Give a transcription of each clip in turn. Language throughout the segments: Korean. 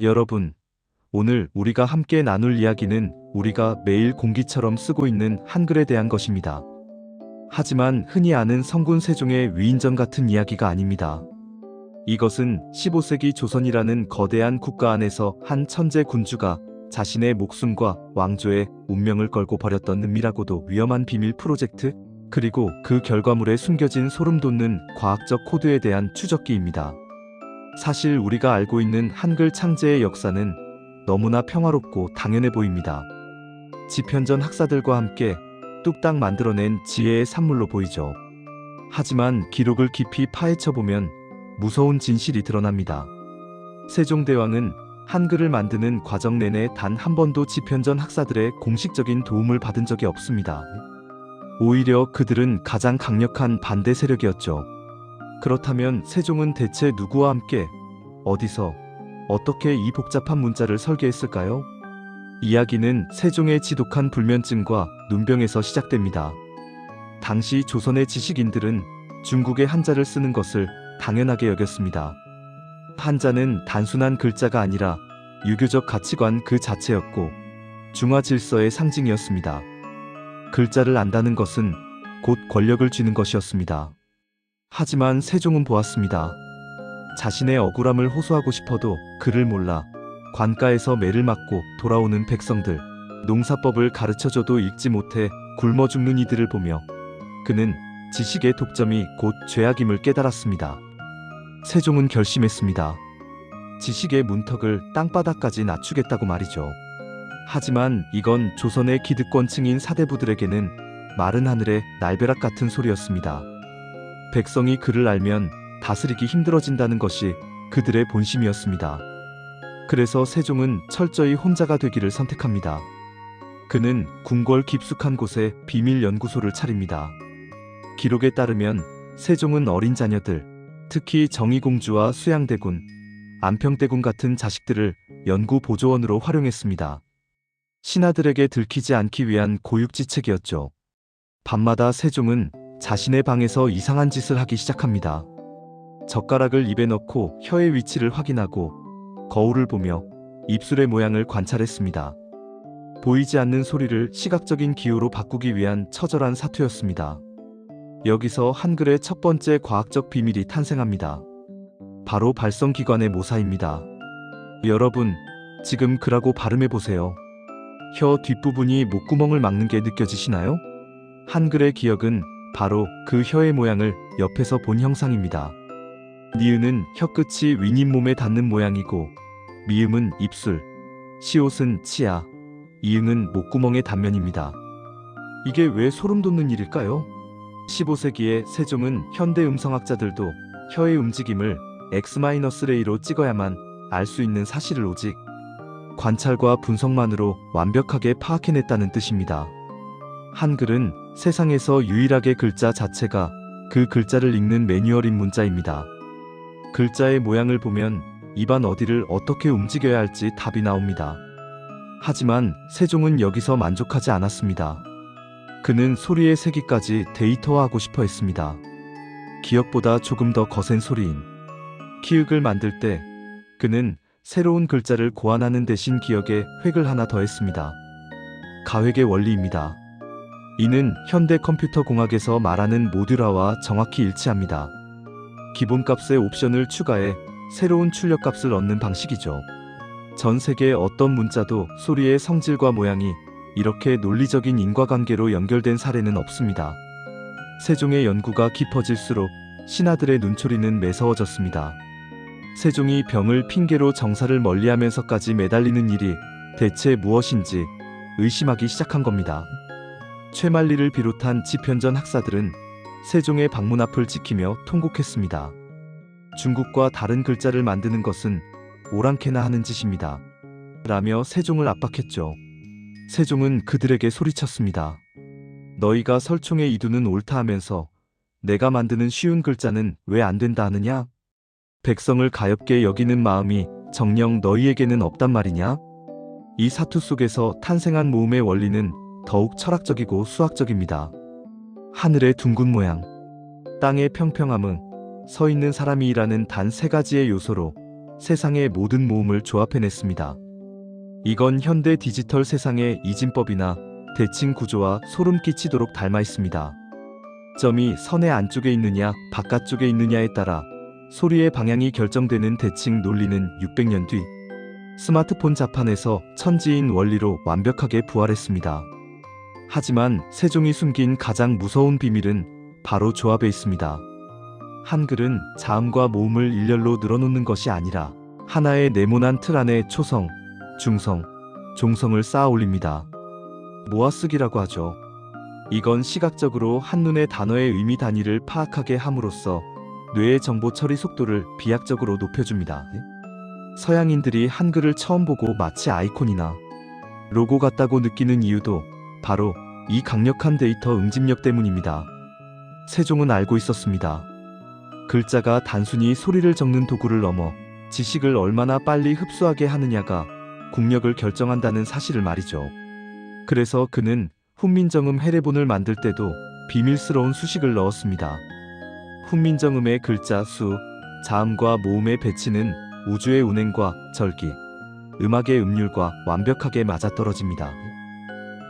여러분, 오늘 우리가 함께 나눌 이야기는 우리가 매일 공기처럼 쓰고 있는 한글에 대한 것입니다. 하지만 흔히 아는 성군 세종의 위인전 같은 이야기가 아닙니다. 이것은 15세기 조선이라는 거대한 국가 안에서 한 천재 군주가 자신의 목숨과 왕조의 운명을 걸고 벌였던 은밀하고도 위험한 비밀 프로젝트, 그리고 그 결과물에 숨겨진 소름 돋는 과학적 코드에 대한 추적기입니다. 사실 우리가 알고 있는 한글 창제의 역사는 너무나 평화롭고 당연해 보입니다. 집현전 학사들과 함께 뚝딱 만들어낸 지혜의 산물로 보이죠. 하지만 기록을 깊이 파헤쳐보면 무서운 진실이 드러납니다. 세종대왕은 한글을 만드는 과정 내내 단 한 번도 집현전 학사들의 공식적인 도움을 받은 적이 없습니다. 오히려 그들은 가장 강력한 반대 세력이었죠. 그렇다면 세종은 대체 누구와 함께, 어디서, 어떻게 이 복잡한 문자를 설계했을까요? 이야기는 세종의 지독한 불면증과 눈병에서 시작됩니다. 당시 조선의 지식인들은 중국의 한자를 쓰는 것을 당연하게 여겼습니다. 한자는 단순한 글자가 아니라 유교적 가치관 그 자체였고 중화 질서의 상징이었습니다. 글자를 안다는 것은 곧 권력을 쥐는 것이었습니다. 하지만 세종은 보았습니다. 자신의 억울함을 호소하고 싶어도 글을 몰라 관가에서 매를 맞고 돌아오는 백성들, 농사법을 가르쳐줘도 읽지 못해 굶어 죽는 이들을 보며 그는 지식의 독점이 곧 죄악임을 깨달았습니다. 세종은 결심했습니다. 지식의 문턱을 땅바닥까지 낮추겠다고 말이죠. 하지만 이건 조선의 기득권층인 사대부들에게는 마른 하늘의 날벼락 같은 소리였습니다. 백성이 그를 알면 다스리기 힘들어진다는 것이 그들의 본심이었습니다. 그래서 세종은 철저히 혼자가 되기를 선택합니다. 그는 궁궐 깊숙한 곳에 비밀 연구소를 차립니다. 기록에 따르면 세종은 어린 자녀들, 특히 정의공주와 수양대군, 안평대군 같은 자식들을 연구 보조원으로 활용했습니다. 신하들에게 들키지 않기 위한 고육지책이었죠. 밤마다 세종은 자신의 방에서 이상한 짓을 하기 시작합니다. 젓가락을 입에 넣고 혀의 위치를 확인하고 거울을 보며 입술의 모양을 관찰했습니다. 보이지 않는 소리를 시각적인 기호로 바꾸기 위한 처절한 사투였습니다. 여기서 한글의 첫 번째 과학적 비밀이 탄생합니다. 바로 발성기관의 모사입니다. 여러분, 지금 그라고 발음해보세요. 혀 뒷부분이 목구멍을 막는 게 느껴지시나요? 한글의 기억은 바로 그 혀의 모양을 옆에서 본 형상입니다. 니은은 혀끝이 윗잇몸에 닿는 모양이고 미음은 입술, 시옷은 치아, 이응은 목구멍의 단면입니다. 이게 왜 소름 돋는 일일까요? 15세기의 세종은 현대 음성학자들도 혀의 움직임을 X-레이로 찍어야만 알 수 있는 사실을 오직 관찰과 분석만으로 완벽하게 파악해냈다는 뜻입니다. 한글은 세상에서 유일하게 글자 자체가 그 글자를 읽는 매뉴얼인 문자입니다. 글자의 모양을 보면 입안 어디를 어떻게 움직여야 할지 답이 나옵니다. 하지만 세종은 여기서 만족하지 않았습니다. 그는 소리의 세기까지 데이터화하고 싶어 했습니다. 기억보다 조금 더 거센 소리인 키읔을 만들 때 그는 새로운 글자를 고안하는 대신 기억에 획을 하나 더했습니다. 가획의 원리입니다. 이는 현대 컴퓨터 공학에서 말하는 모듈화와 정확히 일치합니다. 기본값에 옵션을 추가해 새로운 출력값을 얻는 방식이죠. 전 세계의 어떤 문자도 소리의 성질과 모양이 이렇게 논리적인 인과관계로 연결된 사례는 없습니다. 세종의 연구가 깊어질수록 신하들의 눈초리는 매서워졌습니다. 세종이 병을 핑계로 정사를 멀리하면서까지 매달리는 일이 대체 무엇인지 의심하기 시작한 겁니다. 최만리를 비롯한 집현전 학사들은 세종의 방문 앞을 지키며 통곡했습니다. 중국과 다른 글자를 만드는 것은 오랑캐나 하는 짓입니다. 라며 세종을 압박했죠. 세종은 그들에게 소리쳤습니다. 너희가 설총에 이두는 옳다 하면서 내가 만드는 쉬운 글자는 왜 안 된다 하느냐? 백성을 가엾게 여기는 마음이 정녕 너희에게는 없단 말이냐? 이 사투 속에서 탄생한 모음의 원리는 더욱 철학적이고 수학적입니다. 하늘의 둥근 모양, 땅의 평평함은 서 있는 사람이 일하는 단 세 가지의 요소로 세상의 모든 모음을 조합해냈습니다. 이건 현대 디지털 세상의 이진법이나 대칭 구조와 소름 끼치도록 닮아 있습니다. 점이 선의 안쪽에 있느냐 바깥쪽에 있느냐에 따라 소리의 방향이 결정되는 대칭 논리는 600년 뒤 스마트폰 자판에서 천지인 원리로 완벽하게 부활했습니다. 하지만 세종이 숨긴 가장 무서운 비밀은 바로 조합에 있습니다. 한글은 자음과 모음을 일렬로 늘어놓는 것이 아니라 하나의 네모난 틀 안에 초성, 중성, 종성을 쌓아 올립니다. 모아쓰기라고 하죠. 이건 시각적으로 한눈에 단어의 의미 단위를 파악하게 함으로써 뇌의 정보 처리 속도를 비약적으로 높여줍니다. 서양인들이 한글을 처음 보고 마치 아이콘이나 로고 같다고 느끼는 이유도 바로 이 강력한 데이터 응집력 때문입니다. 세종은 알고 있었습니다. 글자가 단순히 소리를 적는 도구를 넘어 지식을 얼마나 빨리 흡수하게 하느냐가 국력을 결정한다는 사실을 말이죠. 그래서 그는 훈민정음 해례본을 만들 때도 비밀스러운 수식을 넣었습니다. 훈민정음의 글자 수, 자음과 모음의 배치는 우주의 운행과 절기, 음악의 음률과 완벽하게 맞아떨어집니다.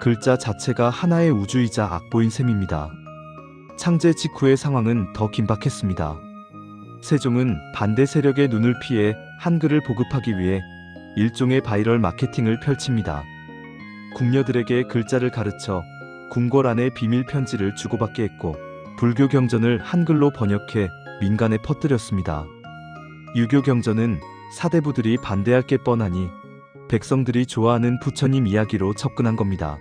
글자 자체가 하나의 우주이자 악보인 셈입니다. 창제 직후의 상황은 더 긴박했습니다. 세종은 반대 세력의 눈을 피해 한글을 보급하기 위해 일종의 바이럴 마케팅을 펼칩니다. 궁녀들에게 글자를 가르쳐 궁궐 안에 비밀 편지를 주고받게 했고 불교 경전을 한글로 번역해 민간에 퍼뜨렸습니다. 유교 경전은 사대부들이 반대할 게 뻔하니 백성들이 좋아하는 부처님 이야기로 접근한 겁니다.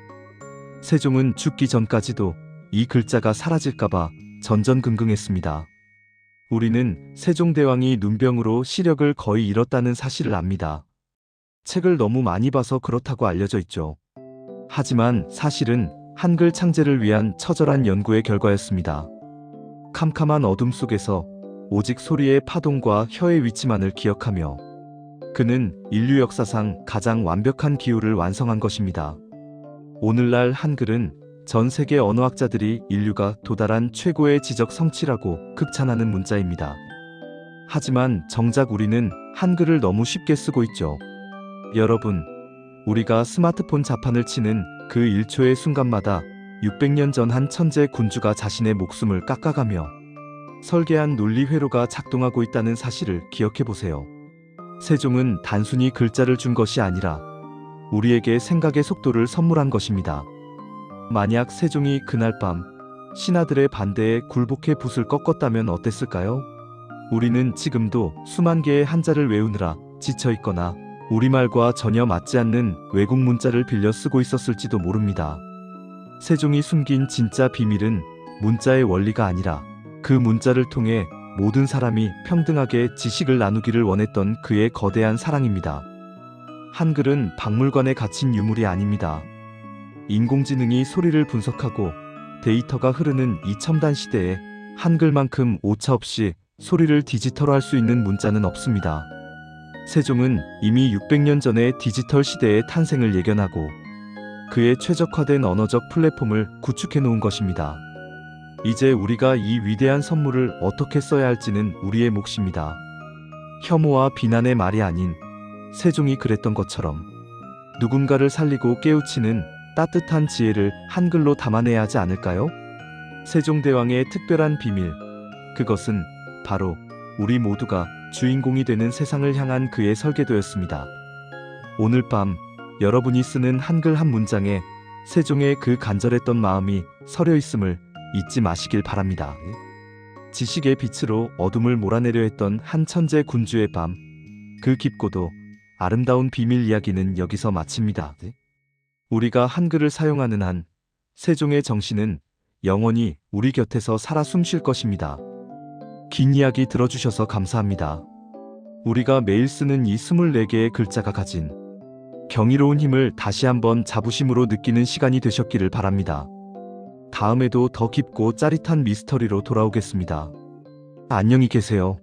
세종은 죽기 전까지도 이 글자가 사라질까봐 전전긍긍했습니다. 우리는 세종대왕이 눈병으로 시력을 거의 잃었다는 사실을 압니다. 책을 너무 많이 봐서 그렇다고 알려져 있죠. 하지만 사실은 한글 창제를 위한 처절한 연구의 결과였습니다. 캄캄한 어둠 속에서 오직 소리의 파동과 혀의 위치만을 기억하며 그는 인류 역사상 가장 완벽한 기호를 완성한 것입니다. 오늘날 한글은 전 세계 언어학자들이 인류가 도달한 최고의 지적 성취라고 극찬하는 문자입니다. 하지만 정작 우리는 한글을 너무 쉽게 쓰고 있죠. 여러분, 우리가 스마트폰 자판을 치는 그 1초의 순간마다 600년 전 한 천재 군주가 자신의 목숨을 깎아가며 설계한 논리 회로가 작동하고 있다는 사실을 기억해 보세요. 세종은 단순히 글자를 준 것이 아니라 우리에게 생각의 속도를 선물한 것입니다. 만약 세종이 그날 밤 신하들의 반대에 굴복해 붓을 꺾었다면 어땠을까요? 우리는 지금도 수만 개의 한자를 외우느라 지쳐있거나 우리말과 전혀 맞지 않는 외국 문자를 빌려 쓰고 있었을지도 모릅니다. 세종이 숨긴 진짜 비밀은 문자의 원리가 아니라 그 문자를 통해 모든 사람이 평등하게 지식을 나누기를 원했던 그의 거대한 사랑입니다. 한글은 박물관에 갇힌 유물이 아닙니다. 인공지능이 소리를 분석하고 데이터가 흐르는 이 첨단 시대에 한글만큼 오차없이 소리를 디지털화할 수 있는 문자는 없습니다. 세종은 이미 600년 전에 디지털 시대의 탄생을 예견하고 그의 최적화된 언어적 플랫폼을 구축해 놓은 것입니다. 이제 우리가 이 위대한 선물을 어떻게 써야 할지는 우리의 몫입니다. 혐오와 비난의 말이 아닌 세종이 그랬던 것처럼 누군가를 살리고 깨우치는 따뜻한 지혜를 한글로 담아내야 하지 않을까요? 세종대왕의 특별한 비밀, 그것은 바로 우리 모두가 주인공이 되는 세상을 향한 그의 설계도였습니다. 오늘 밤 여러분이 쓰는 한글 한 문장에 세종의 그 간절했던 마음이 서려 있음을 잊지 마시길 바랍니다. 지식의 빛으로 어둠을 몰아내려 했던 한 천재 군주의 밤, 그 깊고도 아름다운 비밀 이야기는 여기서 마칩니다. 우리가 한글을 사용하는 한 세종의 정신은 영원히 우리 곁에서 살아 숨쉴 것입니다. 긴 이야기 들어주셔서 감사합니다. 우리가 매일 쓰는 이 24개의 글자가 가진 경이로운 힘을 다시 한번 자부심으로 느끼는 시간이 되셨기를 바랍니다. 다음에도 더 깊고 짜릿한 미스터리로 돌아오겠습니다. 안녕히 계세요.